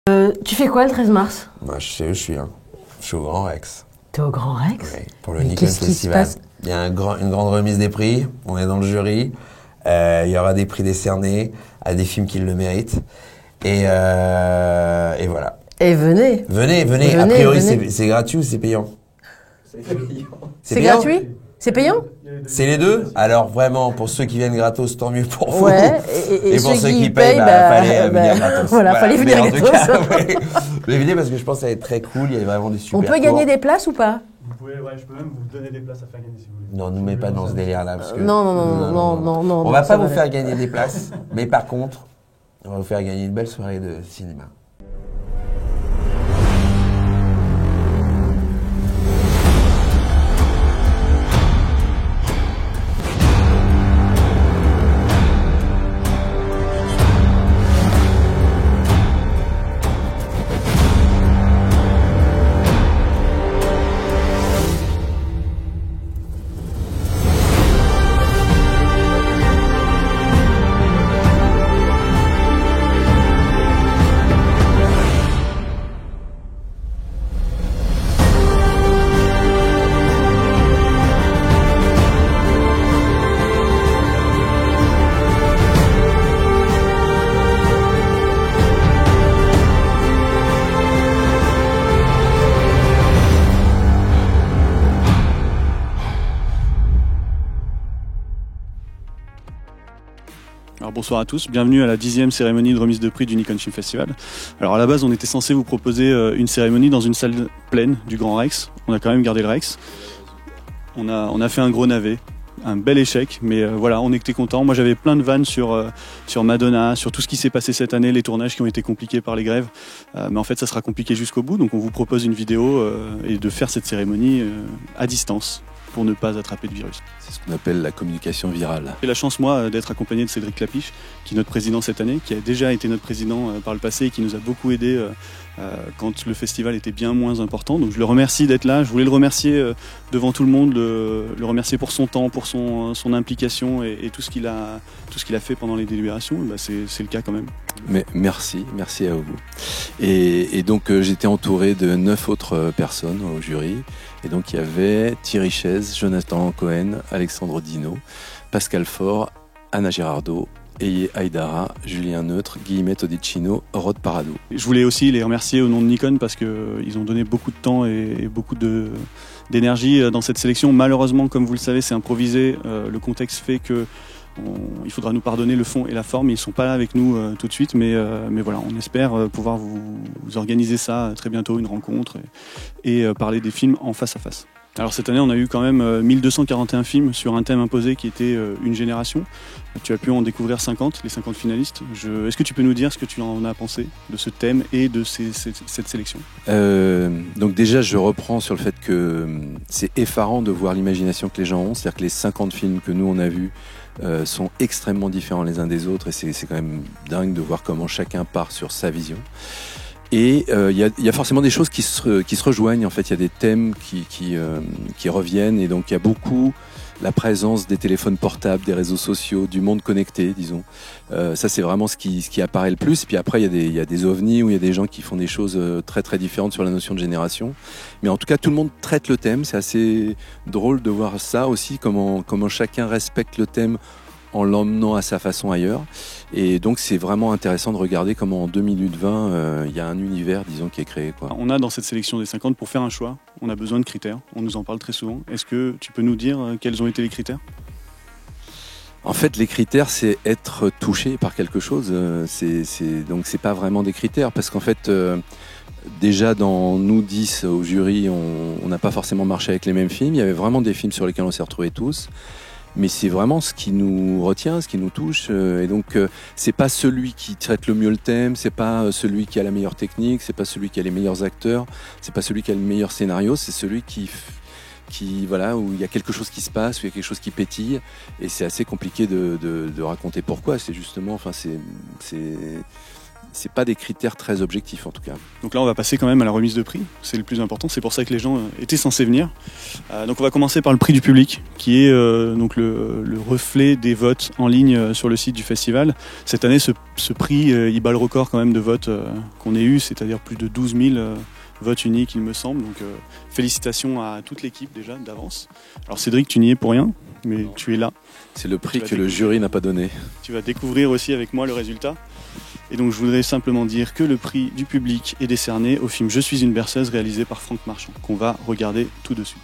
Tu fais quoi le 13 mars? Moi, je sais où je suis. Hein. Je suis au Grand Rex. T'es au Grand Rex? Oui, pour le Mais Nikon qu'est-ce qui se Festival. passe? Il y a une grande remise des prix. On est dans le jury. Il y aura des prix décernés à des films qui le méritent. Et voilà. Et venez. Venez. A priori, c'est gratuit ou c'est payant? C'est gratuit? C'est payant? C'est les deux? Alors vraiment, pour ceux qui viennent gratos, tant mieux pour vous. Ouais, et pour ceux qui payent, fallait venir gratos. Voilà, fallait venir mais en tout gratos. cas, ouais. Mais venez parce que je pense que ça va être très cool, il y a vraiment des super On peut cours. gagner des places ou pas? Vous pouvez, ouais, je peux même vous donner des places à faire gagner si vous voulez. Non, nous mets pas dans ce délire-là. Parce que... Non. On va pas ça vous va. faire gagner des places, mais par contre, on va vous faire gagner une belle soirée de cinéma. Alors bonsoir à tous, bienvenue à la 10e cérémonie de remise de prix du Nikon Film Festival. Alors à la base on était censé vous proposer une cérémonie dans une salle pleine du Grand Rex. On a quand même gardé le Rex. On a fait un gros navet, un bel échec, mais voilà, on était contents. Moi j'avais plein de vannes sur Madonna, sur tout ce qui s'est passé cette année, les tournages qui ont été compliqués par les grèves. Mais en fait ça sera compliqué jusqu'au bout, donc on vous propose une vidéo et de faire cette cérémonie à distance pour ne pas attraper de virus. C'est ce qu'on appelle la communication virale. J'ai la chance, moi, d'être accompagné de Cédric Clapiche, qui est notre président cette année, qui a déjà été notre président par le passé et qui nous a beaucoup aidé quand le festival était bien moins important. Donc je le remercie d'être là. Je voulais le remercier devant tout le monde, le remercier pour son temps, pour son implication et tout ce qu'il a fait pendant les délibérations. Bah, c'est le cas quand même. Mais merci à vous. Et donc j'étais entouré de 9 autres personnes au jury. Et donc il y avait Thierry Chaise, Jonathan Cohen, Alexandre Dino, Pascal Faure, Anna Girardot, Eye Aïdara, Julien Neutre, Guillemette Odicino, Rod Parado. Je voulais aussi les remercier au nom de Nikon parce qu'ils ont donné beaucoup de temps et beaucoup d'énergie dans cette sélection. Malheureusement, comme vous le savez, c'est improvisé. Le contexte fait que il faudra nous pardonner le fond et la forme. Ils ne sont pas là avec nous tout de suite, mais voilà, on espère pouvoir vous organiser ça très bientôt, une rencontre et parler des films en face à face. Alors cette année, on a eu quand même 1241 films sur un thème imposé qui était une génération. Tu as pu en découvrir 50, les 50 finalistes. Est-ce que tu peux nous dire ce que tu en as pensé de ce thème et de cette sélection? Donc déjà, je reprends sur le fait que c'est effarant de voir l'imagination que les gens ont. C'est-à-dire que les 50 films que nous, on a vus sont extrêmement différents les uns des autres. Et c'est quand même dingue de voir comment chacun part sur sa vision. Et il y a forcément des choses qui se rejoignent. En fait, il y a des thèmes qui reviennent. Et donc, il y a beaucoup la présence des téléphones portables, des réseaux sociaux, du monde connecté, disons. Ça, c'est vraiment ce qui apparaît le plus. Puis après, il y a des ovnis où il y a des gens qui font des choses très très différentes sur la notion de génération. Mais en tout cas, tout le monde traite le thème. C'est assez drôle de voir ça aussi, comment chacun respecte le thème en l'emmenant à sa façon ailleurs. Et donc c'est vraiment intéressant de regarder comment en 2020 il y a un univers, disons, qui est créé, quoi. On a dans cette sélection des 50, pour faire un choix, on a besoin de critères. On nous en parle très souvent. Est-ce que tu peux nous dire quels ont été les critères? En fait, les critères, c'est être touché par quelque chose. Donc c'est pas vraiment des critères, parce qu'en fait, déjà dans nous 10 au jury, on n'a pas forcément marché avec les mêmes films. Il y avait vraiment des films sur lesquels on s'est retrouvés tous. Mais c'est vraiment ce qui nous retient, ce qui nous touche. Et donc, c'est pas celui qui traite le mieux le thème, c'est pas celui qui a la meilleure technique, c'est pas celui qui a les meilleurs acteurs, c'est pas celui qui a le meilleur scénario, c'est celui qui voilà, où il y a quelque chose qui se passe, où il y a quelque chose qui pétille. Et c'est assez compliqué de raconter pourquoi. C'est justement, enfin, c'est pas des critères très objectifs en tout cas. Donc là, on va passer quand même à la remise de prix. C'est le plus important. C'est pour ça que les gens étaient censés venir. Donc on va commencer par le prix du public, qui est donc le reflet des votes en ligne sur le site du festival. Cette année, ce prix, il bat le record quand même de votes qu'on ait eu, c'est-à-dire plus de 12 000 votes uniques, il me semble. Donc félicitations à toute l'équipe déjà d'avance. Alors Cédric, tu n'y es pour rien, mais tu es là. C'est le prix que le jury n'a pas donné. Tu vas découvrir aussi avec moi le résultat. Et donc je voudrais simplement dire que le prix du public est décerné au film Je suis une berceuse réalisé par Franck Marchand, qu'on va regarder tout de suite.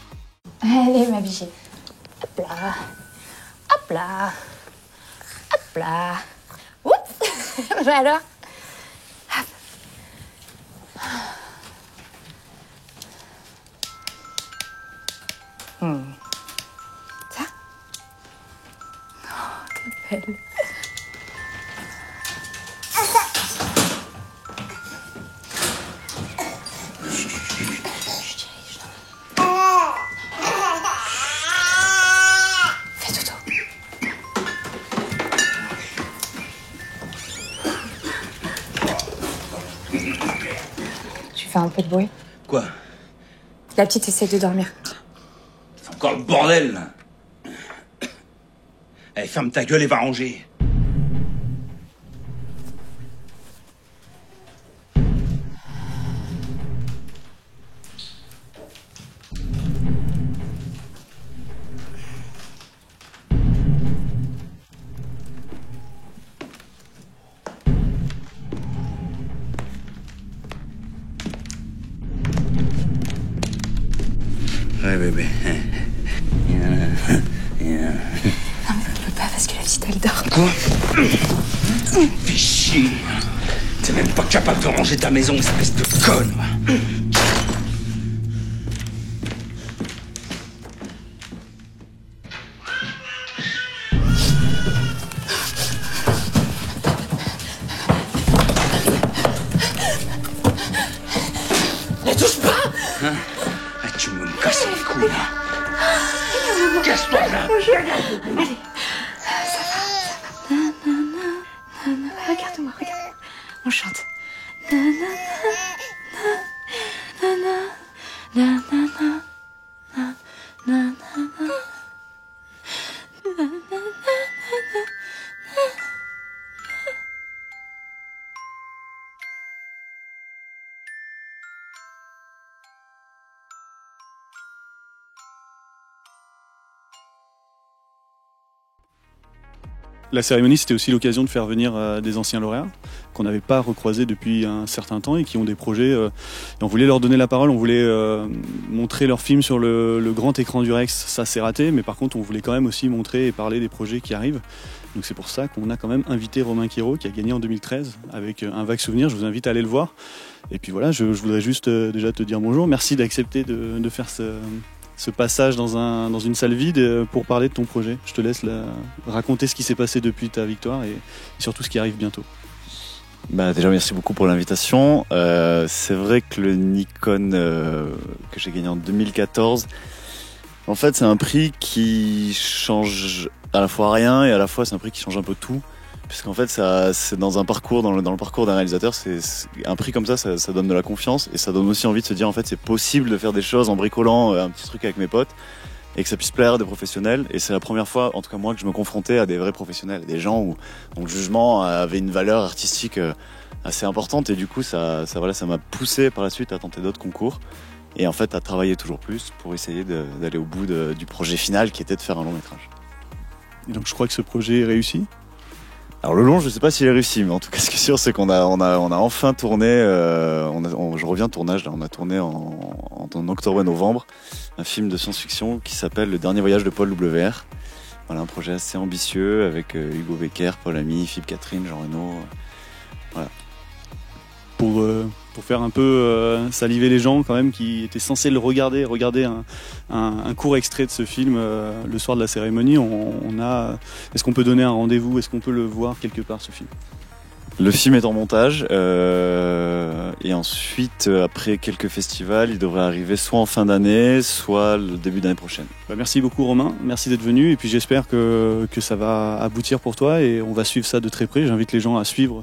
Allez ma bichette. Hop là. Hop là. Hop là. Oups. Bah alors. Hop. Ça. Oh, t'es belle. Fais dodo. Tu fais un peu de bruit. Quoi? La petite essaie de dormir. C'est encore le bordel, là. Allez, ferme ta gueule et va ranger. Ouais, bébé. Non mais on peut pas parce que la petite elle dort. Quoi? Fais chier. T'es même pas capable de ranger ta maison, espèce de conne. Ne touche pas. Hein? Ah, tu me casses les couilles, là. Casse-toi, là. Allez, ça va. Regarde-moi, regarde. On chante. La cérémonie, c'était aussi l'occasion de faire venir des anciens lauréats qu'on n'avait pas recroisés depuis un certain temps et qui ont des projets. Et on voulait leur donner la parole, on voulait montrer leurs films sur le grand écran du Rex. Ça, c'est raté, mais par contre, on voulait quand même aussi montrer et parler des projets qui arrivent. Donc c'est pour ça qu'on a quand même invité Romain Quiro, qui a gagné en 2013 avec Un vague souvenir. Je vous invite à aller le voir. Et puis voilà, je voudrais juste déjà te dire bonjour. Merci d'accepter de faire ce passage dans une salle vide pour parler de ton projet. Je te laisse raconter ce qui s'est passé depuis ta victoire et surtout ce qui arrive bientôt. Bah déjà merci beaucoup pour l'invitation. C'est vrai que le Nikon que j'ai gagné en 2014, en fait c'est un prix qui change à la fois rien et à la fois c'est un prix qui change un peu tout. Puisqu'en fait, c'est dans un parcours, dans le parcours d'un réalisateur, c'est un prix comme ça donne de la confiance et ça donne aussi envie de se dire en fait c'est possible de faire des choses en bricolant un petit truc avec mes potes et que ça puisse plaire à des professionnels. Et c'est la première fois, en tout cas moi, que je me confrontais à des vrais professionnels, des gens dont le jugement avait une valeur artistique assez importante et du coup ça m'a poussé par la suite à tenter d'autres concours et en fait à travailler toujours plus pour essayer d'aller au bout du projet final qui était de faire un long métrage. Et donc je crois que ce projet est réussi. Alors le long, je sais pas s'il est réussi, mais en tout cas, ce qui est sûr, c'est qu'on a enfin tourné. Je reviens de tournage. Là, on a tourné en octobre et novembre un film de science-fiction qui s'appelle Le dernier voyage de Paul WR. Voilà, un projet assez ambitieux avec Hugo Becker, Paul Ami, Philippe Catherine, Jean Reno. Voilà. Pour faire un peu saliver les gens quand même qui étaient censés le regarder un court extrait de ce film le soir de la cérémonie. Est-ce qu'on peut donner un rendez-vous? Est-ce qu'on peut le voir quelque part, ce film? Le film est en montage et Et ensuite, après quelques festivals, il devrait arriver soit en fin d'année, soit le début d'année prochaine. Merci beaucoup Romain, merci d'être venu et puis j'espère que ça va aboutir pour toi et on va suivre ça de très près. J'invite les gens à suivre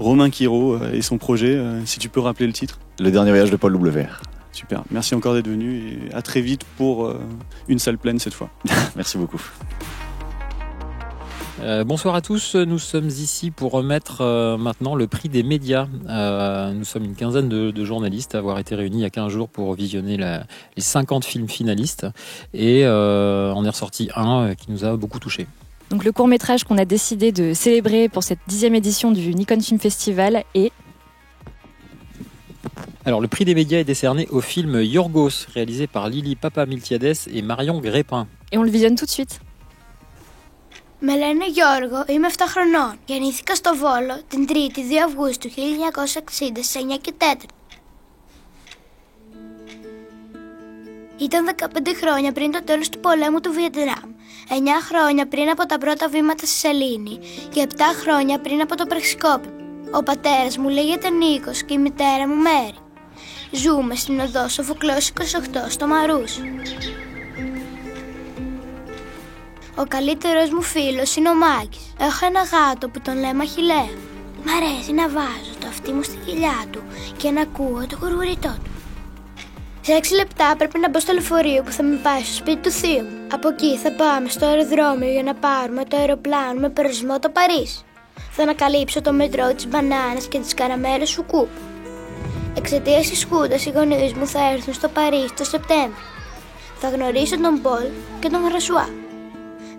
Romain Quiro et son projet. Si tu peux rappeler le titre. Le dernier voyage de Paul W. Super, merci encore d'être venu et à très vite pour une salle pleine cette fois. Merci beaucoup. Bonsoir à tous, nous sommes ici pour remettre maintenant le prix des médias. Nous sommes une quinzaine de journalistes à avoir été réunis il y a 15 jours pour visionner les 50 films finalistes et on est ressorti un qui nous a beaucoup touchés. Donc le court-métrage qu'on a décidé de célébrer pour cette 10e édition du Nikon Film Festival est... Alors le prix des médias est décerné au film Yorgos, réalisé par Lili Papamiltiades et Marion Grépin. Et on le visionne tout de suite. Με λένε Γιώργο, είμαι 7 χρονών. Γεννήθηκα στο Βόλο την 3η 2 Αυγούστου 1960 σε 9 και 4. Ήταν 15 χρόνια πριν το τέλος του πολέμου του Βιετνάμ, 9 χρόνια πριν από τα πρώτα βήματα στη Σελήνη και 7 χρόνια πριν από το πραξικόπημα. Ο πατέρας μου λέγεται Νίκος και η μητέρα μου Μέρη. Ζούμε στην οδό Σοφοκλέους 28 στο Μαρούσι. Ο καλύτερος μου φίλος είναι ο Μάκης. Έχω ένα γάτο που τον λέμε Αχιλλέα. Μ' αρέσει να βάζω το αυτί μου στη κοιλιά του και να ακούω το γουργουριτό του. Σε 6 λεπτά πρέπει να μπω στο λεωφορείο που θα με πάει στο σπίτι του θείου μου. Από εκεί θα πάμε στο αεροδρόμιο για να πάρουμε το αεροπλάνο με προορισμό το Παρίσι. Θα ανακαλύψω το μετρό της μπανάνας και της καραμέλας Σουκούπ. Εξαιτίας της Χούντας οι γονείς μου θα έρθουν στο Παρίσι το Σεπτέμβριο. Θα γνωρίσω τον Πολ και τον Φρανσουά.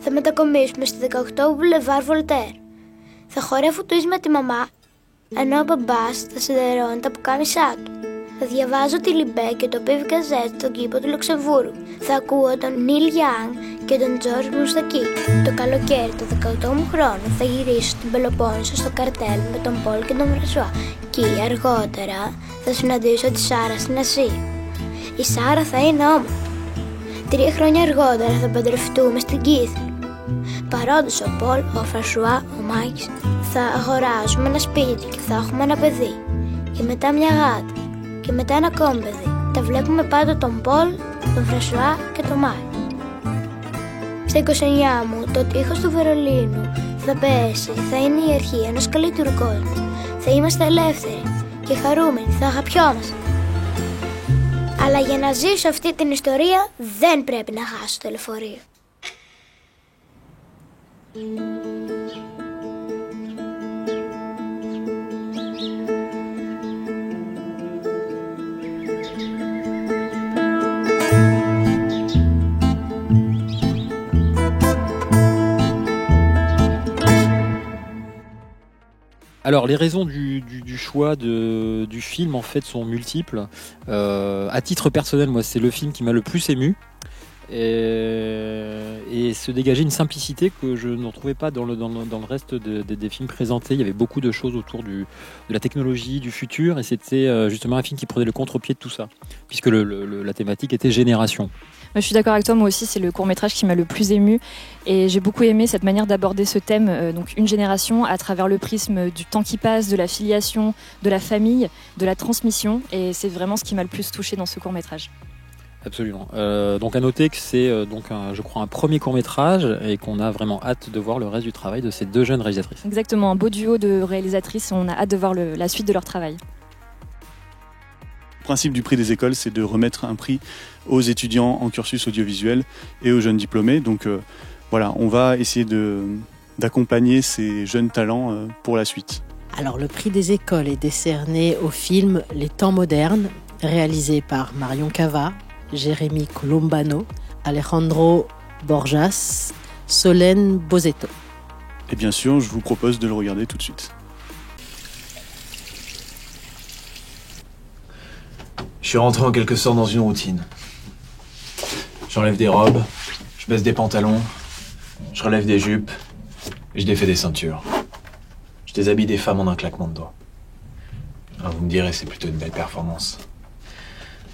Θα μετακομίσουμε στη 18 Boulevard Voltaire. Θα χορεύω τουίς με τη μαμά, ενώ ο μπαμπάς θα σιδερώνει τα πουκάμισά του. Θα διαβάζω τη Λιμπέ και το Πιβ Γκαζέτ στον κήπο του Λουξεμβούργου. Θα ακούω τον Νίλ Γιάνγκ και τον Τζορτζ Μουστακί. Το καλοκαίρι του 18 μου χρόνου θα γυρίσω στην Πελοπόννησο στο καρτέλ με τον Πολ και τον Φρανσουά. Και αργότερα θα συναντήσω τη Σάρα στην Ασία. Η Σάρα θα είναι όμορφη. 3 χρόνια αργότερα θα παντρευτούμε στην Κίθλο. Παρόντως ο Πολ, ο Φρανσουά, ο Μάκης, θα αγοράσουμε ένα σπίτι και θα έχουμε ένα παιδί. Και μετά μια γάτα. Και μετά ένα ακόμη παιδί. Τα βλέπουμε πάντα τον Πολ, τον Φρανσουά και τον Μάκη. Στα 29 μου το τείχος του Βερολίνου θα πέσει, θα είναι η αρχή ενός καλύτερου κόσμου. Θα είμαστε ελεύθεροι και χαρούμενοι, θα αγαπιόμαστε. Αλλά για να ζήσω αυτή την ιστορία δεν πρέπει να χάσω το λεωφορείο. Alors les raisons du choix du film en fait sont multiples. À titre personnel, moi c'est le film qui m'a le plus ému et se dégageait une simplicité que je ne retrouvais pas dans le reste des films présentés. Il y avait beaucoup de choses autour de la technologie, du futur et c'était justement un film qui prenait le contre-pied de tout ça puisque la thématique était génération. Je suis d'accord avec toi, moi aussi c'est le court-métrage qui m'a le plus ému et j'ai beaucoup aimé cette manière d'aborder ce thème, donc une génération à travers le prisme du temps qui passe, de la filiation, de la famille, de la transmission et c'est vraiment ce qui m'a le plus touché dans ce court-métrage. Absolument. Donc à noter que c'est je crois un premier court-métrage et qu'on a vraiment hâte de voir le reste du travail de ces deux jeunes réalisatrices. Exactement, un beau duo de réalisatrices, on a hâte de voir la suite de leur travail. Le principe du prix des écoles, c'est de remettre un prix aux étudiants en cursus audiovisuel et aux jeunes diplômés. Donc voilà, on va essayer d'accompagner ces jeunes talents pour la suite. Alors le prix des écoles est décerné au film Les temps modernes, réalisé par Marion Cava, Jérémy Colombano, Alejandro Borjas, Solène Bozetto. Et bien sûr, je vous propose de le regarder tout de suite. Je suis rentré en quelque sorte dans une routine. J'enlève des robes, je baisse des pantalons, je relève des jupes et je défais des ceintures. Je déshabille des femmes en un claquement de doigts. Alors vous me direz, c'est plutôt une belle performance.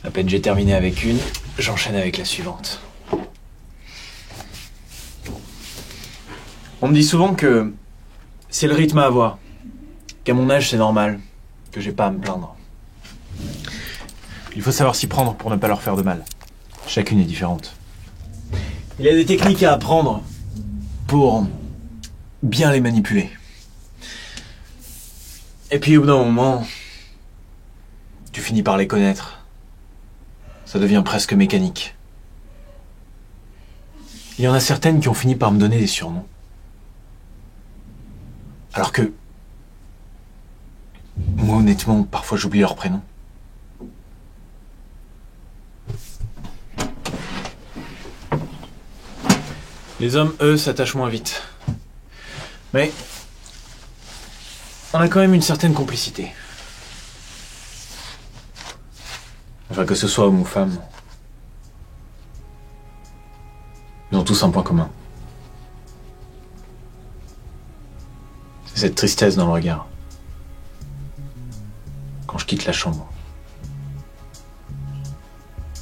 À peine j'ai terminé avec une, j'enchaîne avec la suivante. On me dit souvent que c'est le rythme à avoir, qu'à mon âge c'est normal, que j'ai pas à me plaindre. Il faut savoir s'y prendre pour ne pas leur faire de mal. Chacune est différente. Il y a des techniques à apprendre pour bien les manipuler. Et puis au bout d'un moment, tu finis par les connaître. Ça devient presque mécanique. Il y en a certaines qui ont fini par me donner des surnoms. Alors que... moi, honnêtement, parfois j'oublie leur prénom. Les hommes, eux, s'attachent moins vite. Mais... on a quand même une certaine complicité. Enfin, que ce soit homme ou femme. Ils ont tous un point commun. C'est cette tristesse dans le regard. Quand je quitte la chambre.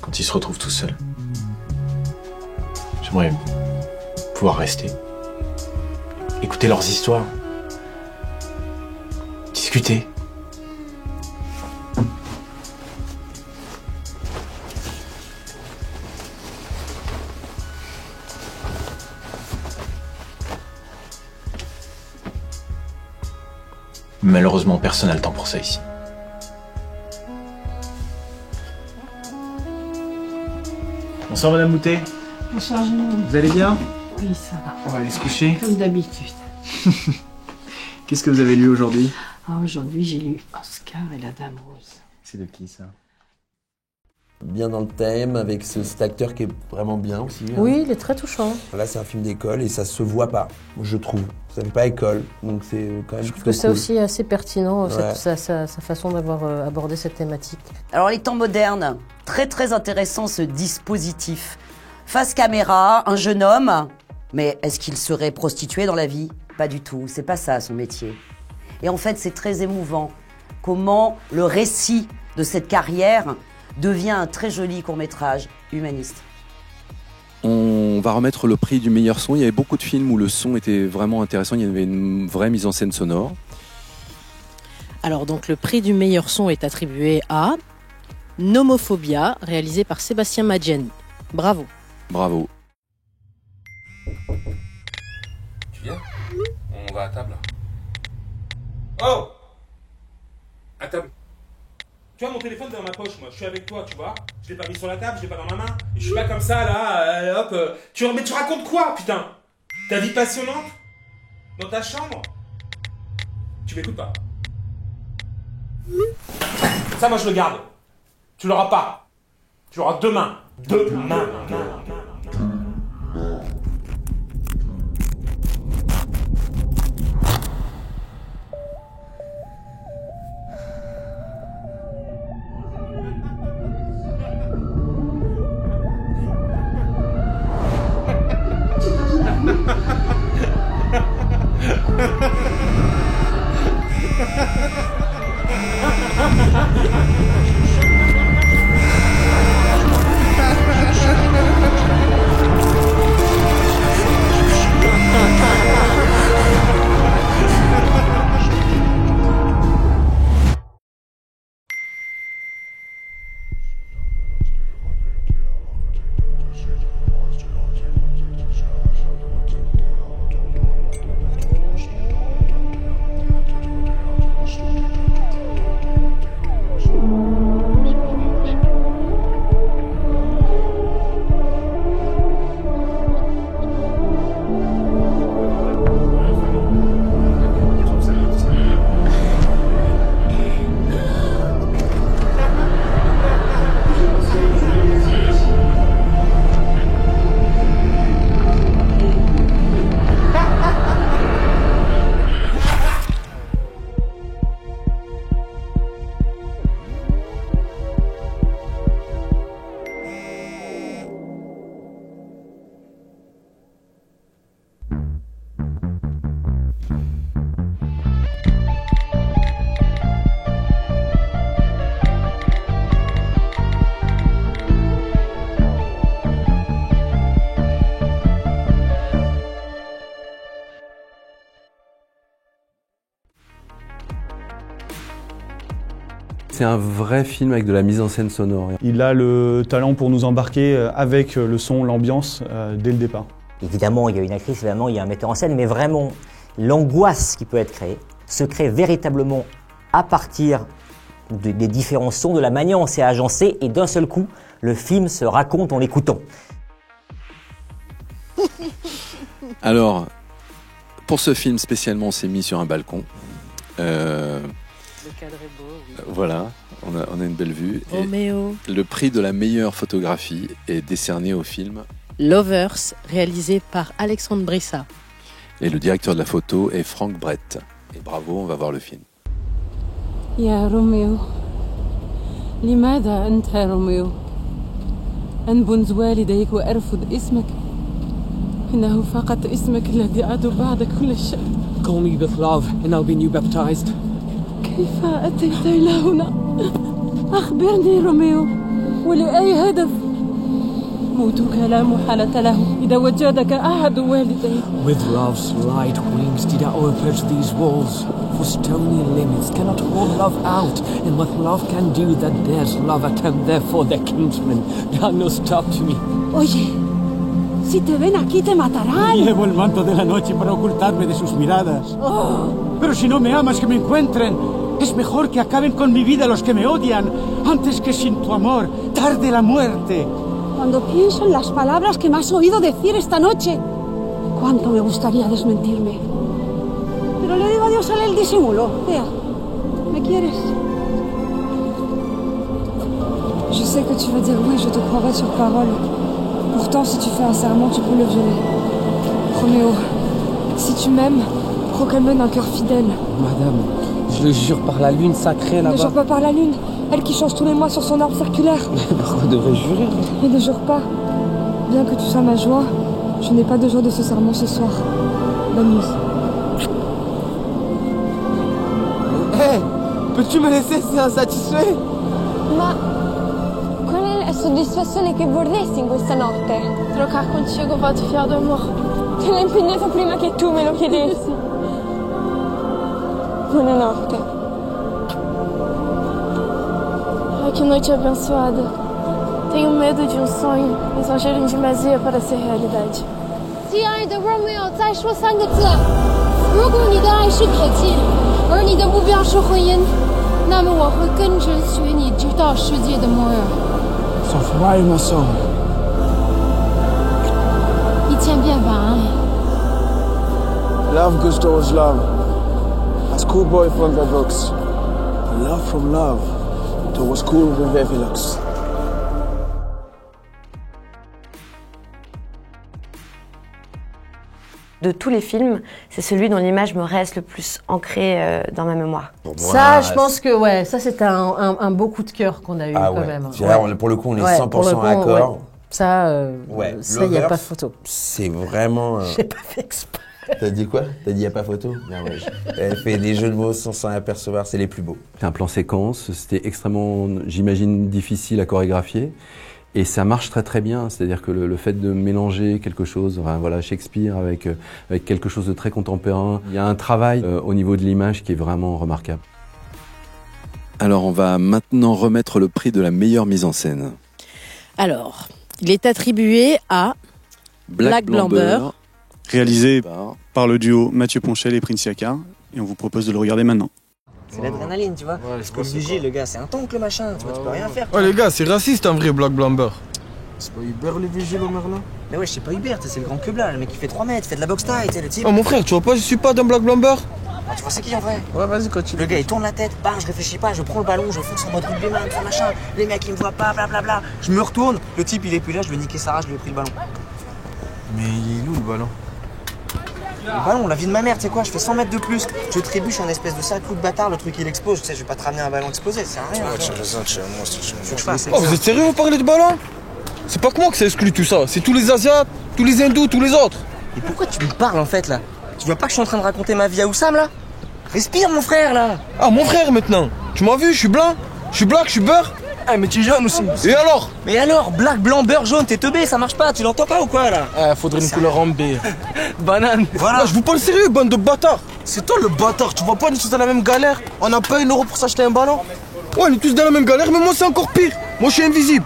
Quand ils se retrouvent tout seuls. J'aimerais pouvoir rester. Écouter leurs histoires. Discuter. Malheureusement, personne n'a le temps pour ça ici. Bonsoir Madame Moutet. Bonsoir Jérôme. Vous allez bien? Oui, ça va. On va aller se coucher. Comme d'habitude. Qu'est-ce que vous avez lu aujourd'hui? Aujourd'hui, j'ai lu Oscar et la Dame Rose. C'est de qui ça? Bien dans le thème, avec cet acteur qui est vraiment bien aussi. Hein. Oui, il est très touchant. Là, c'est un film d'école et ça se voit pas, je trouve. Ça fait pas école, donc c'est quand même. Je trouve que c'est aussi assez pertinent, Ouais. sa façon d'avoir abordé cette thématique. Alors les temps modernes, très très intéressant ce dispositif. Face caméra, un jeune homme, mais est-ce qu'il serait prostitué dans la vie? Pas du tout, c'est pas ça son métier. Et en fait, c'est très émouvant comment le récit de cette carrière devient un très joli court-métrage humaniste. On va remettre le prix du meilleur son. Il y avait beaucoup de films où le son était vraiment intéressant. Il y avait une vraie mise en scène sonore. Alors donc le prix du meilleur son est attribué à Nomophobia, réalisé par Sébastien Maggiani. Bravo. Bravo. Tu viens? On va à table. Oh! À table. Tu vois, mon téléphone est dans ma poche, moi. Je suis avec toi, tu vois. Je l'ai pas mis sur la table, je l'ai pas dans ma main. Et je suis pas comme ça, là, hop. Mais tu racontes quoi, putain? Ta vie passionnante? Dans ta chambre? Tu m'écoutes pas? Ça, moi, je le garde. Tu l'auras pas. Tu l'auras demain. Demain. Ha ha ha ha! c'est un vrai film avec de la mise en scène sonore. Il a le talent pour nous embarquer avec le son, l'ambiance, dès le départ. Évidemment, il y a une actrice, évidemment, il y a un metteur en scène, mais vraiment, l'angoisse qui peut être créée se crée véritablement à partir des différents sons, de la manière dont c'est agencé, et d'un seul coup, le film se raconte en l'écoutant. Alors, pour ce film spécialement, on s'est mis sur un balcon. Le cadre est beau. Oui. Voilà, on a une belle vue. Roméo. Et le prix de la meilleure photographie est décerné au film Lovers, réalisé par Alexandre Brissa. Et le directeur de la photo est Frank Brett. Et bravo, on va voir le film. يا روميو لماذا أنت يا روميو أنبذ والديك وأرفض اسمك إنه فقط اسمك الذي أعد بعد كل شيء. Call me with love and I'll be new baptized. كيف أتيت إلى هنا؟ أخبرني روميو ولأي هدف؟ موتك لا محالة له إذا وجدك أحد والديك. With love's light wings did I approach these walls. For stony limits cannot hold love out. And what love can do that dares love attempt therefore their kinsman. There are no stop to me. Oye, si te ven aquí te matarán. Llevo el manto de la noche para ocultarme de sus miradas. Pero si no me amas, que me encuentren. Es mejor que acaben con mi vida los que me odian, antes que sin tu amor tarde la muerte. Cuando pienso en las palabras que me has oído decir esta noche, cuánto me gustaría desmentirme. Pero le digo adiós a él disimulo. Vea, ¿me quieres? Je sais que tu vas dire oui, je te croirai sur parole. Pourtant, si tu fais un serment, tu peux le violer. Roméo, si tu m'aimes, proclame d'un cœur fidèle. Madame, je le jure par la lune sacrée là-bas. Ne jure pas par la lune, elle qui change tous les mois sur son arbre circulaire. Mais pourquoi devrais-je jurer? Et ne jure pas. Bien que tu sois ma joie, je n'ai pas de joie de ce serment ce soir. Bonne nuit. Hé, peux-tu me laisser, c'est insatisfait? Ma qual è la soddisfazione che vorresti in questa notte? Trocar contigo votre fier d'amour. Te l'ho impegnato prima che tu me lo chiedessi. Buonanotte. Ai, que noite abençoada. Tenho medo de sonho, exagero em demasia para ser realidade. 亲爱的 Romeo， 再说3个字。如果你的爱是可敬，而你的目标是婚姻，那么我会跟着随你直到世界的末日。S'enfoirer ma soeur. 1000遍晚安。Love goes towards love. A schoolboy from the books. Love from love. Towards school with Evilux. De tous les films, c'est celui dont l'image me reste le plus ancrée dans ma mémoire. Ça, je pense que ouais, ça c'est un beau coup de cœur qu'on a eu quand même. Ouais. Pour le coup, on est 100% d'accord. Ouais. Ça, il n'y a pas photo. C'est vraiment... J'ai pas fait exprès. T'as dit quoi? T'as dit il n'y a pas photo? Non, ouais, elle fait des jeux de mots sans s'en apercevoir, c'est les plus beaux. C'est un plan séquence, c'était extrêmement, j'imagine, difficile à chorégraphier. Et ça marche très très bien, c'est-à-dire que le fait de mélanger quelque chose, enfin, voilà, Shakespeare avec quelque chose de très contemporain, il y a un travail au niveau de l'image qui est vraiment remarquable. Alors on va maintenant remettre le prix de la meilleure mise en scène. Alors, il est attribué à Black Blamber, réalisé par le duo Mathieu Ponchel et Prince Yaka, et on vous propose de le regarder maintenant. C'est l'adrénaline, tu vois. Parce que le vigile, le gars, c'est un tank le machin, tu vois, tu peux rien faire. Ouais, les gars, c'est raciste un vrai Black Blamber. C'est pas Hubert le vigile au Merlin? Mais ouais, c'est pas Hubert, c'est le grand quebla, le mec qui fait 3 mètres, fait de la boxe taille, tu sais, le type. Oh mon frère, tu vois pas, je suis pas d'un Black Blamber? Ah, tu vois, c'est qui en vrai? Ouais, vas-y, continue. Le gars, il tourne la tête, bam, je réfléchis pas, je prends le ballon, je fonce en mode rugbyman, tout machin. Les mecs, ils me voient pas, blablabla. Je me retourne, le type, il est plus là, je vais niquer sa race, je lui ai pris le ballon. Mais il est où le ballon? Le ballon, la vie de ma mère, tu sais quoi, je fais 100 mètres de plus, je trébuche un espèce de sale coup de bâtard, le truc il explose, tu sais, je vais pas te ramener un ballon explosé, c'est rien. Oh, vous êtes sérieux, vous parlez de ballon? C'est pas que moi que ça exclut tout ça, c'est tous les Asiates, tous les Hindous, tous les autres. Et pourquoi tu me parles en fait là? Tu vois pas que je suis en train de raconter ma vie à Oussam là? Respire mon frère là! Ah, mon frère maintenant? Tu m'as vu, je suis blanc, je suis black, je suis beurre. Ah, mais tu es jaune aussi. Et alors? Mais alors, black, blanc, beurre, jaune, t'es teubé, ça marche pas, tu l'entends pas ou quoi là? Ah, faudrait une couleur en B. Banane. Voilà. Ah, je vous parle sérieux, bande de bâtards. C'est toi le bâtard, tu vois pas, nous sommes dans la même galère. On n'a pas 1 euro pour s'acheter un ballon. Ouais, on est tous dans la même galère, mais moi c'est encore pire. Moi je suis invisible.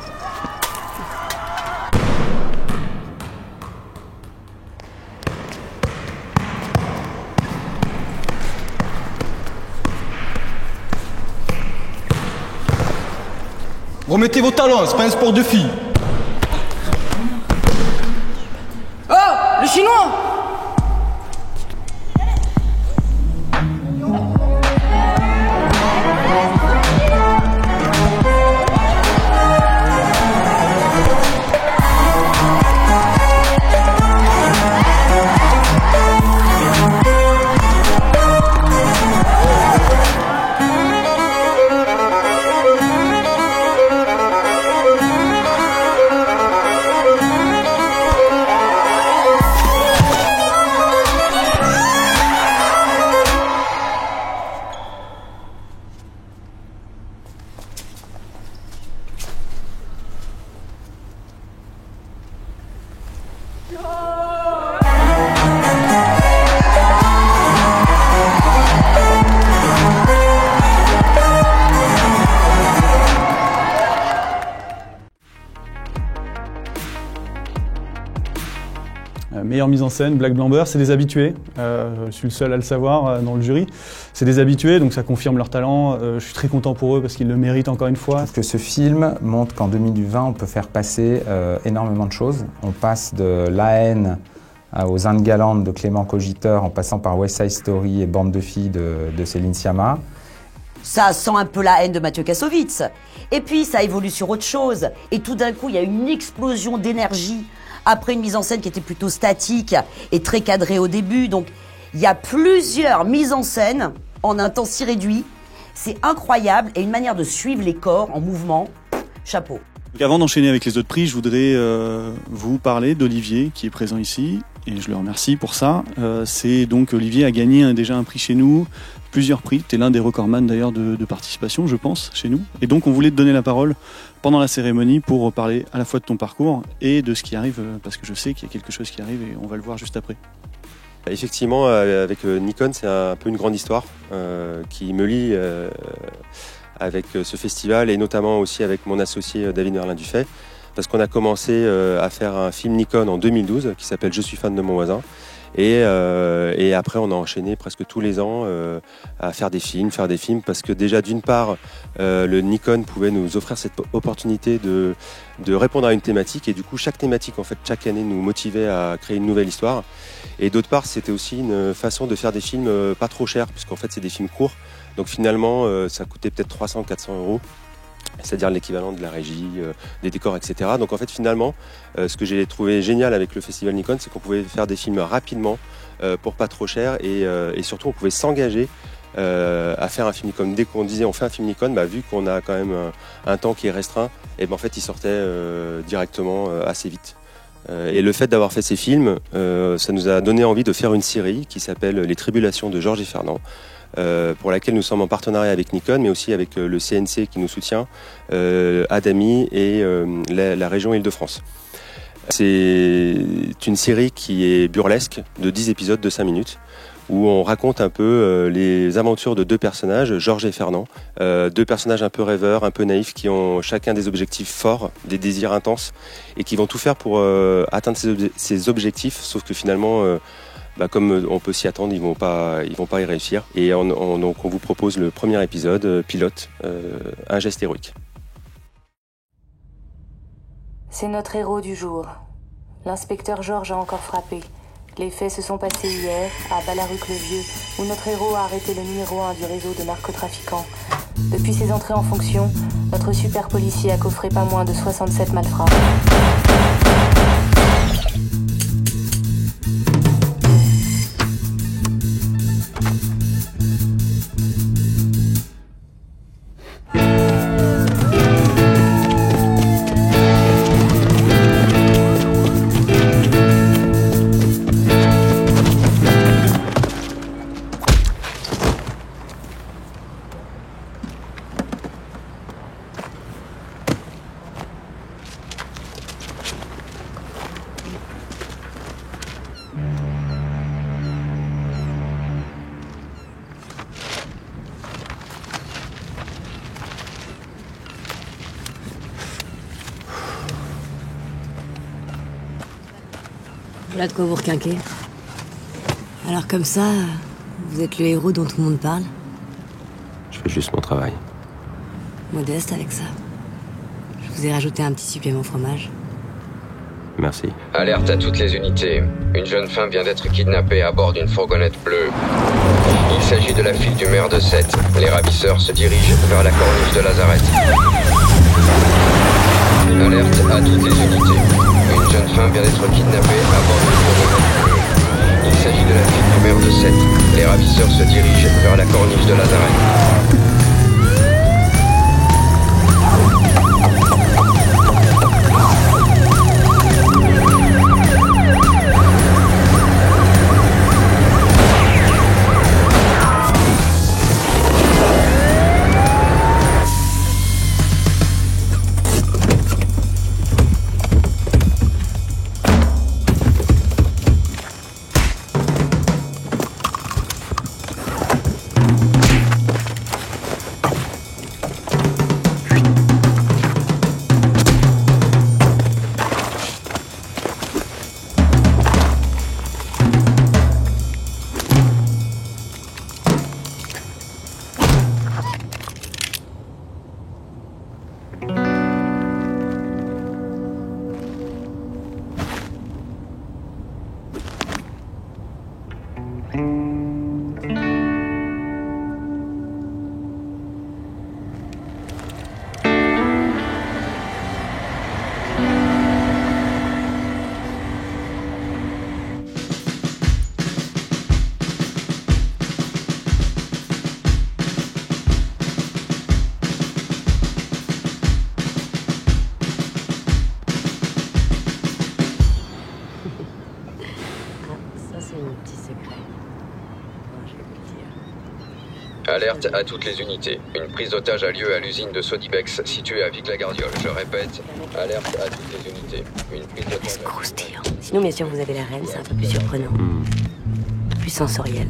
Remettez vos talons, c'est pas un sport de filles. Oh, le chinois! Meilleure mise en scène, Black Blamber, c'est des habitués. Je suis le seul à le savoir dans le jury. C'est des habitués, donc ça confirme leur talent. Je suis très content pour eux parce qu'ils le méritent encore une fois. Parce que ce film montre qu'en 2020, on peut faire passer énormément de choses. On passe de La haine aux Indes galantes de Clément Cogiteur, en passant par West Side Story et Bande de filles de Céline Sciamma. Ça sent un peu la haine de Mathieu Kassovitz. Et puis ça évolue sur autre chose. Et tout d'un coup, il y a une explosion d'énergie après une mise en scène qui était plutôt statique et très cadrée au début. Donc il y a plusieurs mises en scène en un temps si réduit. C'est incroyable et une manière de suivre les corps en mouvement. Chapeau. Donc avant d'enchaîner avec les autres prix, je voudrais vous parler d'Olivier qui est présent ici et je le remercie pour ça. C'est donc Olivier a gagné déjà un prix chez nous, plusieurs prix. Tu es l'un des recordman d'ailleurs de participation, je pense, chez nous. Et donc on voulait te donner la parole pendant la cérémonie pour parler à la fois de ton parcours et de ce qui arrive, parce que je sais qu'il y a quelque chose qui arrive et on va le voir juste après. Effectivement, avec Nikon, c'est un peu une grande histoire qui me lie avec ce festival et notamment aussi avec mon associé David Merlin-Dufay, parce qu'on a commencé à faire un film Nikon en 2012 qui s'appelle « Je suis fan de mon voisin ». Et après, on a enchaîné presque tous les ans à faire des films, parce que déjà, d'une part, le Nikon pouvait nous offrir cette opportunité de répondre à une thématique, et du coup, chaque thématique, en fait, chaque année, nous motivait à créer une nouvelle histoire. Et d'autre part, c'était aussi une façon de faire des films pas trop chers, puisqu'en fait, c'est des films courts. Donc finalement, ça coûtait peut-être 300-400 €. C'est-à-dire l'équivalent de la régie, des décors, etc. Donc en fait, finalement, ce que j'ai trouvé génial avec le Festival Nikon, c'est qu'on pouvait faire des films rapidement, pour pas trop cher, et surtout on pouvait s'engager à faire un film Nikon. Dès qu'on disait on fait un film Nikon, vu qu'on a quand même un temps qui est restreint, et en fait il sortait directement assez vite. Et le fait d'avoir fait ces films, ça nous a donné envie de faire une série qui s'appelle Les Tribulations de Georges et Fernand, pour laquelle nous sommes en partenariat avec Nikon, mais aussi avec le CNC qui nous soutient, Adami et la région Île-de-France. C'est une série qui est burlesque, de 10 épisodes de 5 minutes, où on raconte un peu les aventures de deux personnages, Georges et Fernand, deux personnages un peu rêveurs, un peu naïfs, qui ont chacun des objectifs forts, des désirs intenses, et qui vont tout faire pour atteindre ces objectifs, sauf que finalement, comme on peut s'y attendre, ils vont pas y réussir. Et donc on vous propose le premier épisode, pilote, un geste héroïque. C'est notre héros du jour. L'inspecteur Georges a encore frappé. Les faits se sont passés hier, à Ballaruc-le-Vieux, où notre héros a arrêté le numéro 1 du réseau de narcotrafiquants. Depuis ses entrées en fonction, notre super policier a coffré pas moins de 67 malfrats. Voilà de quoi vous requinquer. Alors comme ça, vous êtes le héros dont tout le monde parle. Je fais juste mon travail. Modeste avec ça. Je vous ai rajouté un petit supplément fromage. Merci. Alerte à toutes les unités. Une jeune femme vient d'être kidnappée à bord d'une fourgonnette bleue. Il s'agit de la fille du maire de Sète. Les ravisseurs se dirigent vers la corniche de Lazareth. Alerte à toutes les unités. Une jeune femme vient d'être kidnappée à bord d'une fourgonnette bleue. Il s'agit de la fille du maire de Sète. Les ravisseurs se dirigent vers la corniche de Lazareth. Alerte à toutes les unités. Une prise d'otage a lieu à l'usine de Sodibex située à Vic-la-Gardiole. Je répète, alerte à toutes les unités. Une prise d'otage a lieu... Sinon, bien sûr, vous avez la reine, c'est un peu plus surprenant. Plus sensoriel.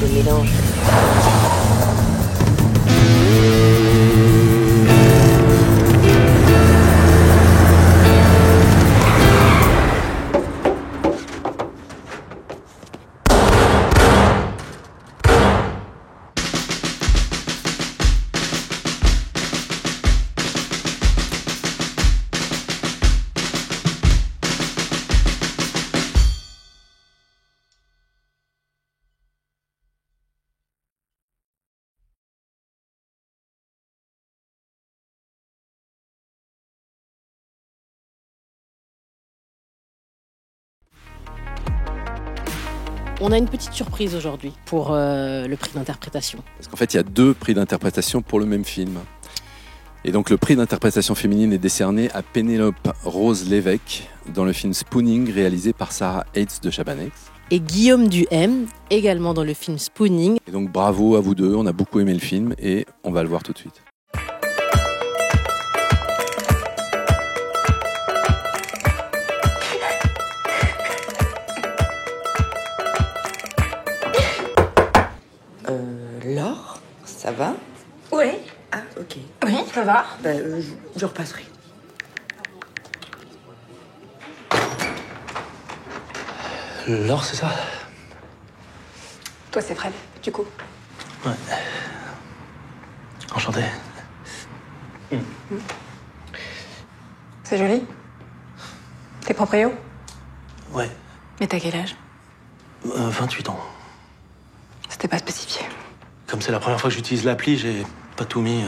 Le mélange. On a une petite surprise aujourd'hui pour le prix d'interprétation. Parce qu'en fait, il y a 2 prix d'interprétation pour le même film. Et donc, le prix d'interprétation féminine est décerné à Pénélope Rose Lévesque dans le film Spooning, réalisé par Sarah Yates de Chabannes. Et Guillaume Duhem, également dans le film Spooning. Et donc, bravo à vous deux, on a beaucoup aimé le film et on va le voir tout de suite. Laure, ça va? Oui. Ah, ok. Oui, ça va. Je repasserai. Laure, c'est ça? Toi, c'est Fred, du coup. Ouais. Enchanté. C'est joli? T'es proprio? Ouais. Mais t'as quel âge? 28 ans. C'était pas spécifié. Comme c'est la première fois que j'utilise l'appli, j'ai pas tout mis.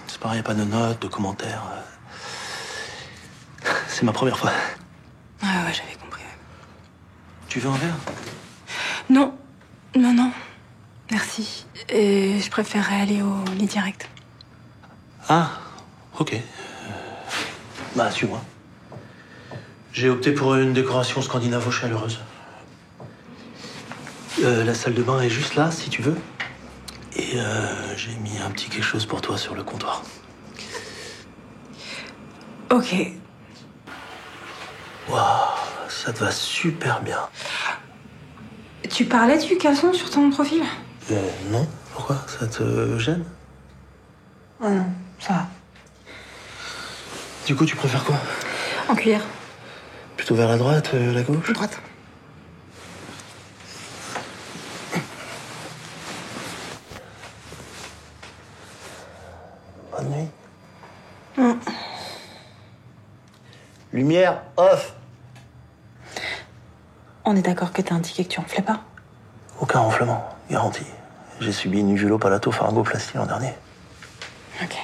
C'est pareil, pas de notes, de commentaires. C'est ma première fois. Ouais, j'avais compris. Tu veux un verre? Non. Non. Merci. Et je préférerais aller au lit direct. Ah, ok. Bah, suis-moi. J'ai opté pour une décoration scandinavo-chaleureuse. La salle de bain est juste là, si tu veux. Et j'ai mis un petit quelque chose pour toi sur le comptoir. Ok. Waouh, ça te va super bien. Tu parlais du caleçon sur ton profil? Non. Pourquoi? Ça te gêne? Oh non, ça va. Du coup, tu préfères quoi? En cuillère. Plutôt vers la droite, la gauche? Droite. Bonne nuit. Mm. Lumière off. On est d'accord que t'as indiqué que tu enflais pas? Aucun enflement, garanti. J'ai subi une vulopalato-pharyngoplastie l'an dernier. Ok.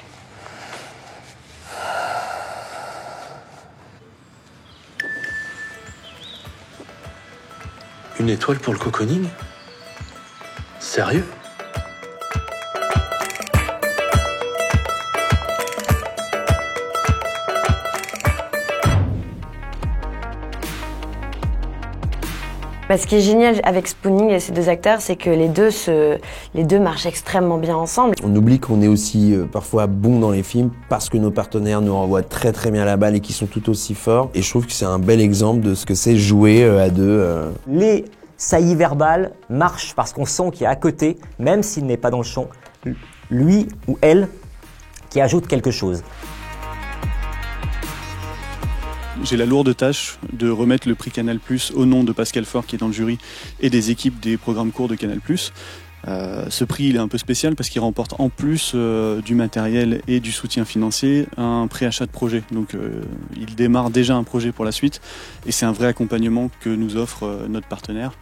Une étoile pour le cocooning? Sérieux? Bah, ce qui est génial avec Spooning et ces deux acteurs, c'est que les deux marchent extrêmement bien ensemble. On oublie qu'on est aussi parfois bon dans les films parce que nos partenaires nous renvoient très très bien la balle et qui sont tout aussi forts. Et je trouve que c'est un bel exemple de ce que c'est jouer à deux. Les saillies verbales marchent parce qu'on sent qu'il y a à côté, même s'il n'est pas dans le champ, lui ou elle qui ajoute quelque chose. J'ai la lourde tâche de remettre le prix Canal+ au nom de Pascal Faure qui est dans le jury et des équipes des programmes courts de Canal+. Ce prix il est un peu spécial parce qu'il remporte en plus du matériel et du soutien financier un préachat de projet. Donc il démarre déjà un projet pour la suite et c'est un vrai accompagnement que nous offre notre partenaire.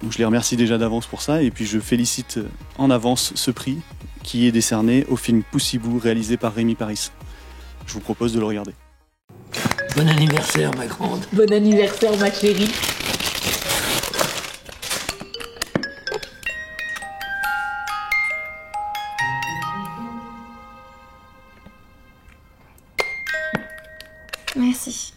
Donc je les remercie déjà d'avance pour ça et puis je félicite en avance ce prix qui est décerné au film Poussibou réalisé par Rémi Paris. Je vous propose de le regarder. Bon anniversaire, ma grande. Bon anniversaire, ma chérie. Merci.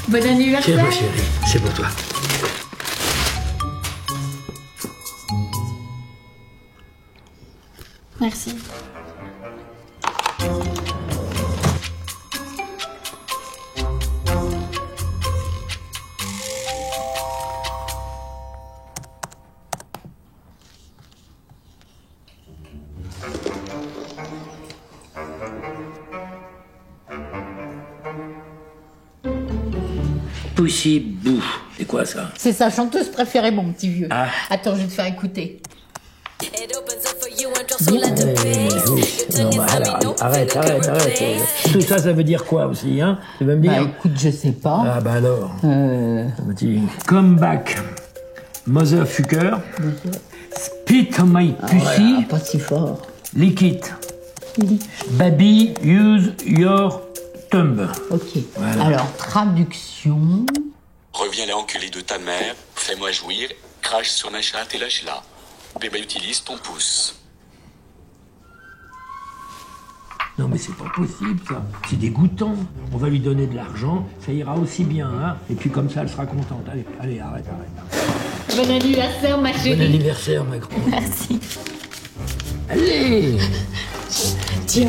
Bon anniversaire. Tiens, ma chérie, c'est pour toi. Merci. Poussibou. C'est quoi ça? C'est sa chanteuse préférée, mon petit vieux. Ah. Attends, je vais te faire écouter. Oui. Non, bah, alors, arrête. Tout ça, ça veut dire quoi aussi, hein? Tu vas me dire? Bah écoute, je sais pas. Ah bah alors. Petit comeback. Motherfucker. Spit on my pussy. Pas si fort. Lick it. Baby, use your thumb. Ok. Voilà. Alors, traduction. Reviens la enculée de ta mère, fais-moi jouir, crache sur ma chatte et lâche-la. Bébé utilise ton pouce. Non mais c'est pas possible ça, c'est dégoûtant. On va lui donner de l'argent, ça ira aussi bien, hein. Et puis comme ça, elle sera contente. Allez, arrête. Bon anniversaire, ma chérie. Bon anniversaire, ma grande. Merci. Allez. Tiens,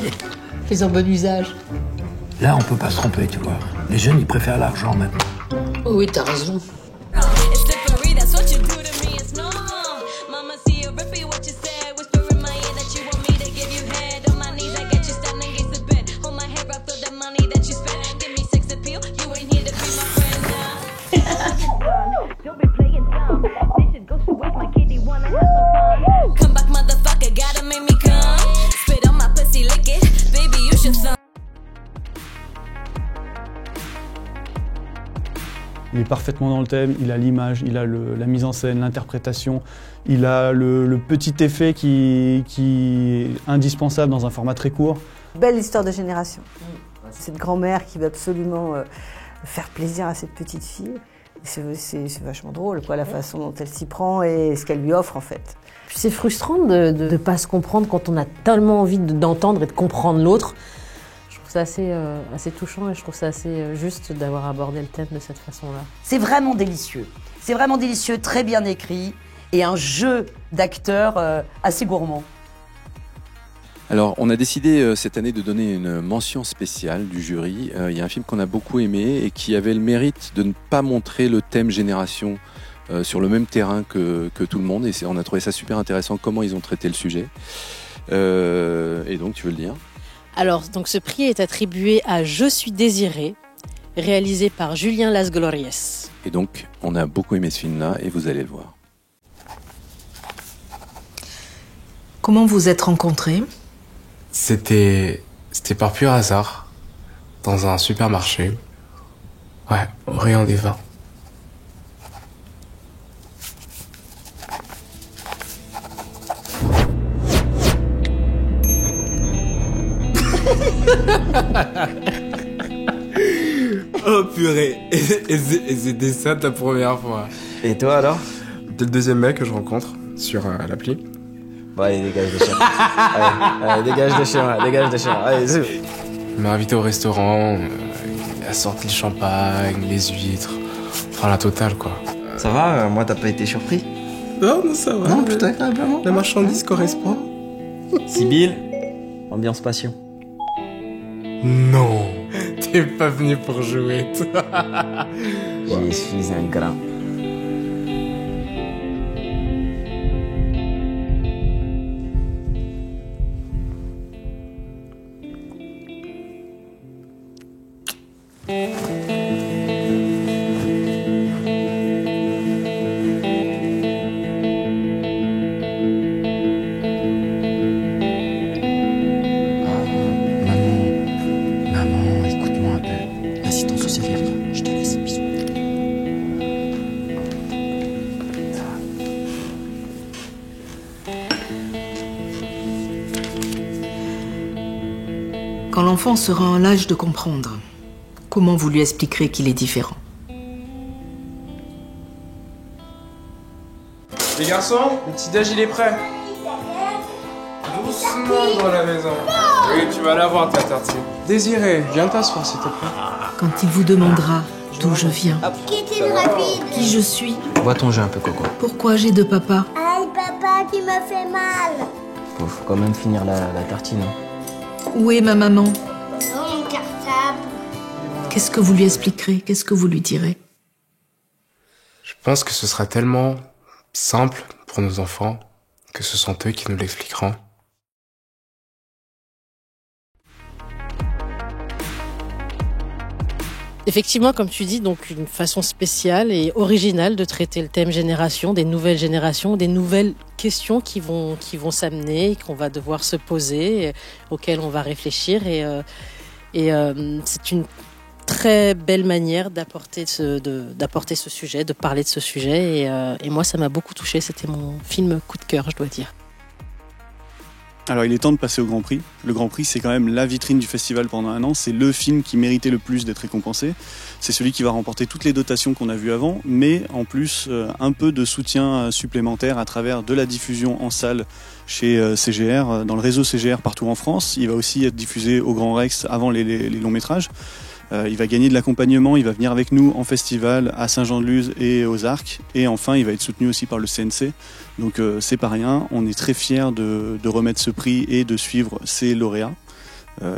fais-en bon usage. Là, on peut pas se tromper, tu vois. Les jeunes, ils préfèrent l'argent maintenant. Oui, t'as raison. Il est parfaitement dans le thème, il a l'image, il a la mise en scène, l'interprétation, il a le petit effet qui est indispensable dans un format très court. Belle histoire de génération. Cette grand-mère qui veut absolument faire plaisir à cette petite fille. C'est vachement drôle, quoi, la façon dont elle s'y prend et ce qu'elle lui offre, en fait. C'est frustrant de ne pas se comprendre quand on a tellement envie d'entendre et de comprendre l'autre. Je trouve ça assez touchant et je trouve ça assez juste d'avoir abordé le thème de cette façon-là. C'est vraiment délicieux. C'est vraiment délicieux, très bien écrit et un jeu d'acteurs assez gourmand. Alors, on a décidé cette année de donner une mention spéciale du jury. Il y a un film qu'on a beaucoup aimé et qui avait le mérite de ne pas montrer le thème génération sur le même terrain que tout le monde. Et on a trouvé ça super intéressant comment ils ont traité le sujet. Et donc, tu veux le dire ? Alors, donc, ce prix est attribué à Je suis désiré, réalisé par Julien Las Glorias. Et donc, on a beaucoup aimé ce film-là et vous allez le voir. Comment vous êtes rencontrés ? C'était par pur hasard, dans un supermarché. Ouais, au rayon des vins. Oh purée, et c'était ça ta première fois. Et toi alors ? T'es le deuxième mec que je rencontre sur l'appli. Bon allez, dégage de chez moi. Allez, dégage de chez moi, dégage de chez moi. Allez, zou. Il m'a invité au restaurant, il a sorti le champagne, les huîtres, enfin la totale quoi. Ça va, moi t'as pas été surpris ? Non, ça va. Non, plutôt agréablement. La marchandise correspond. Sibylle, ambiance passion. Non, t'es pas venu pour jouer, toi. Je suis un grand. Quand l'enfant sera en l'âge de comprendre, comment vous lui expliquerez qu'il est différent ? Les garçons, le petit déj il est prêt. Doucement dans la maison. Oui, tu vas l'avoir ta tartine. Désiré, viens t'asseoir s'il te plaît. Quand il vous demandera d'où je viens, Qui est-il rapide ? qui je suis, Bois ton jus un peu, Coco. pourquoi j'ai deux papas, Aïe, papa, tu m'as fait mal. Faut quand même finir la tartine. Hein. où est ma maman ? Non, mon cartable. Qu'est-ce que vous lui expliquerez ? Qu'est-ce que vous lui direz ? Je pense que ce sera tellement simple pour nos enfants que ce sont eux qui nous l'expliqueront. Effectivement, comme tu dis, donc une façon spéciale et originale de traiter le thème génération, des nouvelles générations, des nouvelles questions qui vont s'amener, qu'on va devoir se poser, auxquelles on va réfléchir. Et c'est une très belle manière d'apporter ce sujet, de parler de ce sujet. Et moi, ça m'a beaucoup touchée. C'était mon film coup de cœur, je dois dire. Alors il est temps de passer au Grand Prix. Le Grand Prix, c'est quand même la vitrine du festival pendant un an. C'est le film qui méritait le plus d'être récompensé. C'est celui qui va remporter toutes les dotations qu'on a vues avant, mais en plus un peu de soutien supplémentaire à travers de la diffusion en salle chez CGR, dans le réseau CGR partout en France. Il va aussi être diffusé au Grand Rex avant les longs métrages. Il va gagner de l'accompagnement, il va venir avec nous en festival à Saint-Jean-de-Luz et aux Arcs. Et enfin, il va être soutenu aussi par le CNC. Donc c'est pas rien, on est très fiers de remettre ce prix et de suivre ces lauréats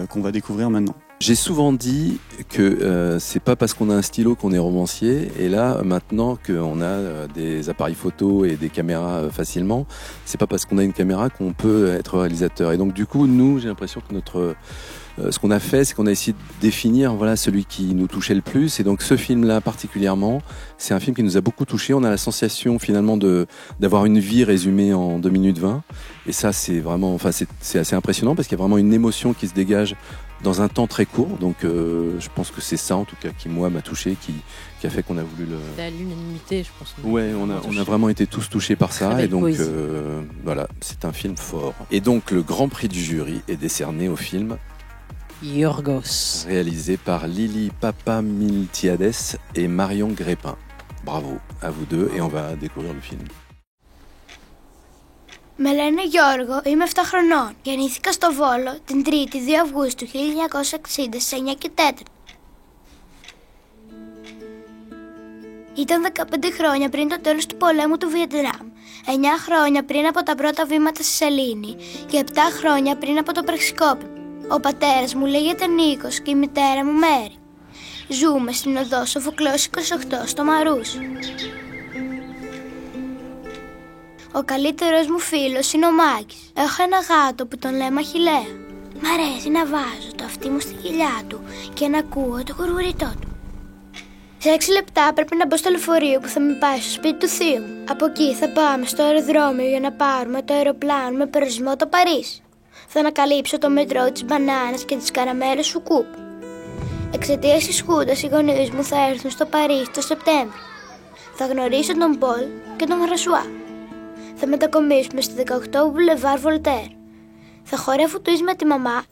qu'on va découvrir maintenant. J'ai souvent dit que c'est pas parce qu'on a un stylo qu'on est romancier, et là maintenant qu'on a des appareils photo et des caméras facilement, c'est pas parce qu'on a une caméra qu'on peut être réalisateur. Et donc du coup, nous, j'ai l'impression que ce qu'on a fait, c'est qu'on a essayé de définir celui qui nous touchait le plus. Et donc ce film-là particulièrement, c'est un film qui nous a beaucoup touché. On a la sensation finalement d'avoir une vie résumée en 2 minutes 20. Et ça, c'est vraiment, c'est assez impressionnant parce qu'il y a vraiment une émotion qui se dégage dans un temps très court. Donc je pense que c'est ça en tout cas qui moi m'a touché, qui a fait qu'on a voulu le... C'est à l'unanimité, je pense. Ouais, on a vraiment été tous touchés par ça. Avec et donc voilà, c'est un film fort. Et donc le grand prix du jury est décerné au film Yorgos, réalisé par Lili Papamiltiades et Marion Grépin. Bravo à vous deux et on va découvrir le film. Με λένε Γιώργο, είμαι 7 χρονών. Γεννήθηκα στο Βόλο την 3η 2 Αυγούστου 1960 σε 9 και 4. Ήταν 15 χρόνια πριν το τέλος του πολέμου του Βιετνάμ. 9 χρόνια πριν από τα πρώτα βήματα στη Σελήνη και 7 χρόνια πριν από το πραξικόπημα. Ο πατέρας μου λέγεται Νίκος και η μητέρα μου Μέρη. Ζούμε στην οδό Σοφοκλέους 28 στο Μαρούσι. Ο καλύτερος μου φίλος είναι ο Μάκης. Έχω ένα γάτο που τον λέμε Αχιλλέα. Μ' αρέσει να βάζω το αυτί μου στη κοιλιά του και να ακούω το γουργουριτό του. Σε 6 λεπτά πρέπει να μπω στο λεωφορείο που θα με πάει στο σπίτι του θείου μου. Από εκεί θα πάμε στο αεροδρόμιο για να πάρουμε το αεροπλάνο με προορισμό το Παρίσι. Θα ανακαλύψω το μετρό της μπανάνας και της καραμέλας σου κούπ. Εξαιτίας της Χούντας οι γονείς μου θα έρθουν στο Παρίσι το Σεπτέμβριο. Θα γνωρίσω τον Πολ και τον Φρανσουά. Θα μετακομίσουμε στη 18 Boulevard Voltaire. Θα χορεύω τουίς με τη μαμά,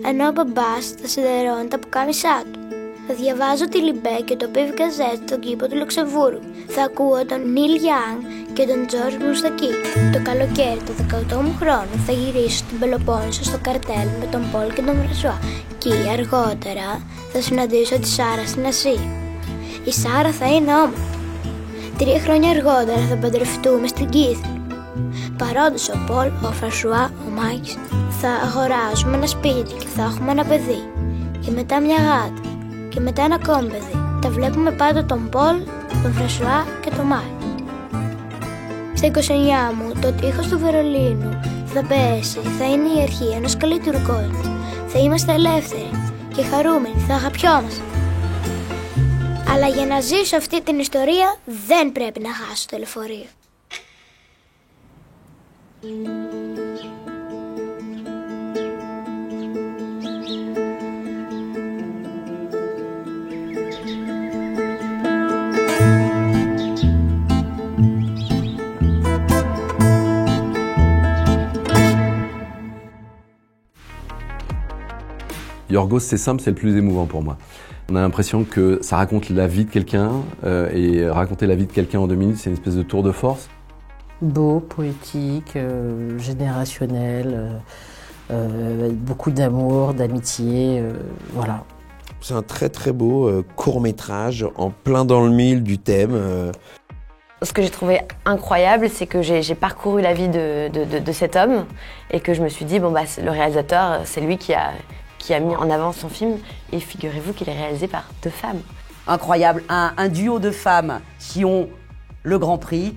ενώ ο μπαμπάς θα σιδερώνει τα πουκάμισά του. Θα διαβάζω τη Λιμπέ και το Πιβ Γκαζέτ στον κήπο του Λουξεμβούργου. Θα ακούω τον Νίλ Γιάνγκ και τον Τζορτζ Μουστακί. Το καλοκαίρι του 18 μου χρόνου θα γυρίσω στην Πελοπόννησο στο καρτέλ με τον Πολ και τον Φρανσουά. Και αργότερα θα συναντήσω τη Σάρα στην Ασία. Η Σάρα θα είναι όμορφη. 3 χρόνια αργότερα θα παντρευτούμε στην Κίθλο. Παρόντως ο Πολ, ο Φρανσουά, ο Μάκης, θα αγοράσουμε ένα σπίτι και θα έχουμε ένα παιδί. Και μετά μια γάτα. Και μετά ένα ακόμη παιδί. Τα βλέπουμε πάντα τον Πολ, τον Φρανσουά και τον Μάικ. Στα 29 μου, το τείχος του Βερολίνου θα πέσει, θα είναι η αρχή ενός καλύτερου κόσμου. Θα είμαστε ελεύθεροι και χαρούμενοι, θα αγαπιόμαστε. Αλλά για να ζήσω αυτή την ιστορία δεν πρέπει να χάσω το λεωφορείο. Yorgos, c'est simple, c'est le plus émouvant pour moi. On a l'impression que ça raconte la vie de quelqu'un, et raconter la vie de quelqu'un en 2 minutes, c'est une espèce de tour de force. Beau, poétique, générationnel, beaucoup d'amour, d'amitié, voilà. C'est un très très beau court-métrage en plein dans le mille du thème. Ce que j'ai trouvé incroyable, c'est que j'ai parcouru la vie de cet homme et que je me suis dit, bon bah le réalisateur, c'est lui qui a mis en avant son film, et figurez-vous qu'il est réalisé par 2 femmes. Incroyable, un duo de femmes qui ont le Grand Prix.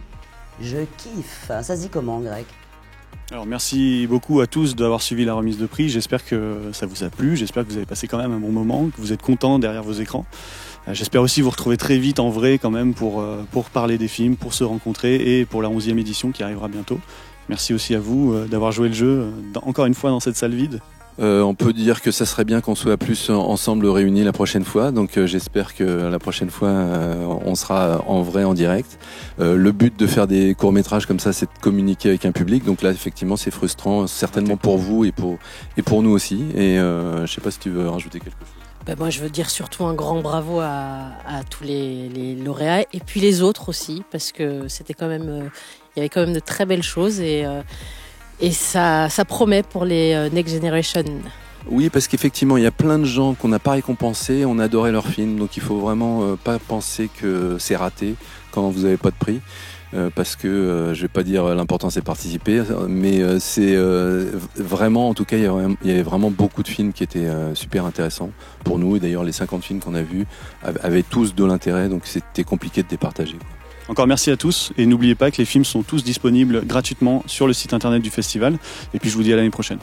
Je kiffe. Ça se dit comment, Greg ? Alors merci beaucoup à tous d'avoir suivi la remise de prix. J'espère que ça vous a plu, j'espère que vous avez passé quand même un bon moment, que vous êtes contents derrière vos écrans. J'espère aussi vous retrouver très vite en vrai quand même pour parler des films, pour se rencontrer et pour la 11e édition qui arrivera bientôt. Merci aussi à vous d'avoir joué le jeu encore une fois dans cette salle vide. On peut dire que ça serait bien qu'on soit plus ensemble réunis la prochaine fois, donc j'espère que la prochaine fois on sera en vrai, en direct. Le but de faire des courts-métrages comme ça, c'est de communiquer avec un public, donc là effectivement c'est frustrant, certainement pour vous et pour nous aussi, et je sais pas si tu veux rajouter quelque chose. Ben moi je veux dire surtout un grand bravo à tous les lauréats, et puis les autres aussi, parce que c'était quand même, il y avait quand même de très belles choses, et ça promet pour les Next Generation. Oui, parce qu'effectivement, il y a plein de gens qu'on n'a pas récompensés, on a adoré leur film, donc il faut vraiment pas penser que c'est raté quand vous n'avez pas de prix, parce que je vais pas dire l'important c'est participer, mais c'est vraiment, en tout cas, il y avait vraiment beaucoup de films qui étaient super intéressants pour nous, et d'ailleurs les 50 films qu'on a vus avaient tous de l'intérêt, donc c'était compliqué de les partager, quoi. Encore merci à tous, et n'oubliez pas que les films sont tous disponibles gratuitement sur le site internet du festival, et puis je vous dis à l'année prochaine.